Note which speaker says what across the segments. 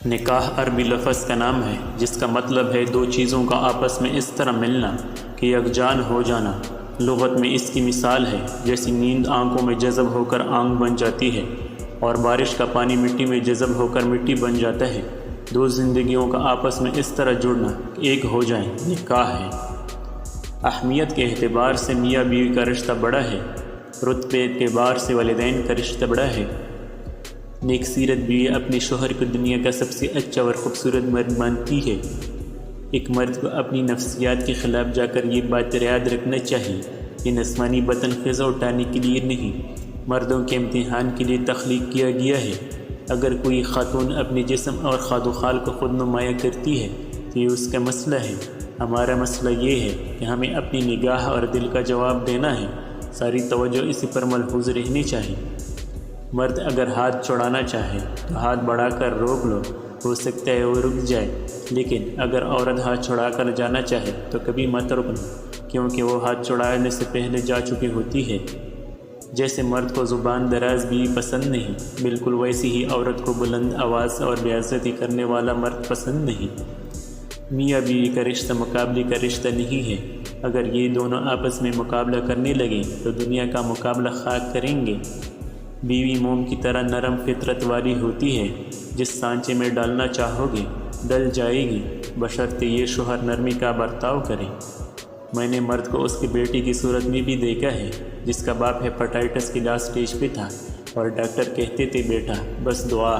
Speaker 1: نکاح عربی لفظ کا نام ہے جس کا مطلب ہے دو چیزوں کا آپس میں اس طرح ملنا کہ یکجان ہو جانا۔ لغت میں اس کی مثال ہے جیسی نیند آنکھوں میں جذب ہو کر آنکھ بن جاتی ہے اور بارش کا پانی مٹی میں جذب ہو کر مٹی بن جاتا ہے۔ دو زندگیوں کا آپس میں اس طرح جڑنا کہ ایک ہو جائیں، نکاح ہے۔ اہمیت کے اعتبار سے میاں بیوی کا رشتہ بڑا ہے، رتبے کے اعتبار سے والدین کا رشتہ بڑا ہے۔ نیک سیرت بیوی اپنے شوہر کو دنیا کا سب سے اچھا اور خوبصورت مرد مانتی ہے۔ ایک مرد کو اپنی نفسیات کے خلاف جا کر یہ بات یاد رکھنا چاہیے، یہ نسوانی بطن خیزہ اٹھانے کے لیے نہیں، مردوں کے امتحان کے لیے تخلیق کیا گیا ہے۔ اگر کوئی خاتون اپنے جسم اور خاد و خال کو خود نمایاں کرتی ہے تو یہ اس کا مسئلہ ہے۔ ہمارا مسئلہ یہ ہے کہ ہمیں اپنی نگاہ اور دل کا جواب دینا ہے، ساری توجہ اسی پر ملحوظ رہنی چاہیے۔ مرد اگر ہاتھ چھڑانا چاہے تو ہاتھ بڑھا کر روک لو، ہو سکتا ہے وہ رک جائے، لیکن اگر عورت ہاتھ چھڑا کر جانا چاہے تو کبھی مت رکنا، کیونکہ وہ ہاتھ چھڑانے سے پہلے جا چکی ہوتی ہے۔ جیسے مرد کو زبان دراز بیوی پسند نہیں، بالکل ویسی ہی عورت کو بلند آواز اور بے عزتی کرنے والا مرد پسند نہیں۔ میاں بیوی کا رشتہ مقابلے کا رشتہ نہیں ہے۔ اگر یہ دونوں آپس میں مقابلہ کرنے لگیں تو دنیا کا مقابلہ خاک کریں گے۔ بیوی موم کی طرح نرم فطرت والی ہوتی ہے، جس سانچے میں ڈالنا چاہو گے ڈل جائے گی، بشرطے یہ شوہر نرمی کا برتاؤ کرے۔ میں نے مرد کو اس کی بیٹی کی صورت میں بھی دیکھا ہے جس کا باپ ہیپاٹائٹس کی لاسٹ سٹیج پہ تھا اور ڈاکٹر کہتے تھے بیٹا بس دعا،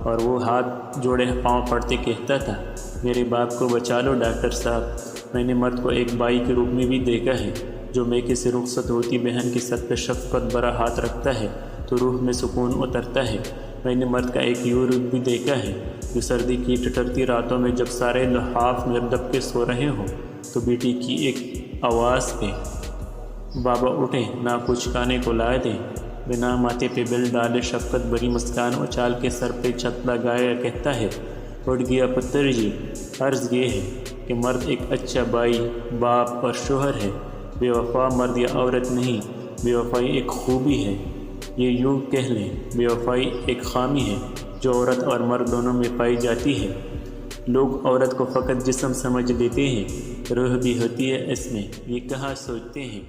Speaker 1: اور وہ ہاتھ جوڑے پاؤں پڑتے کہتا تھا میرے باپ کو بچا لو ڈاکٹر صاحب۔ میں نے مرد کو ایک بھائی کے روپ میں بھی دیکھا ہے جو میکے سے رخصت ہوتی بہن کے سر پہ شفقت بھرا ہاتھ رکھتا ہے تو روح میں سکون اترتا ہے۔ میں نے مرد کا ایک یورپ بھی دیکھا ہے جو سردی کی ٹٹرتی راتوں میں جب سارے لحاف دب کے سو رہے ہوں تو بیٹی کی ایک آواز پہ بابا اٹھے نہ کچھ کھانے کو لائے دیں، بنا ماتھے پہ بل ڈالے شفقت بھری مسکان اچھال کے سر پہ چھت لگایا کہتا ہے اٹھ گیا پتر جی۔ عرض یہ ہے کہ مرد ایک اچھا بھائی، باپ اور شوہر ہے۔ بے وفا مرد یا عورت نہیں، بے وفائی ایک خوبی ہے۔ یہ یوں کہہ لیں بے وفائی ایک خامی ہے جو عورت اور مرد دونوں میں پائی جاتی ہے۔ لوگ عورت کو فقط جسم سمجھ لیتے ہیں، روح بھی ہوتی ہے اس میں، یہ کہاں سوچتے ہیں۔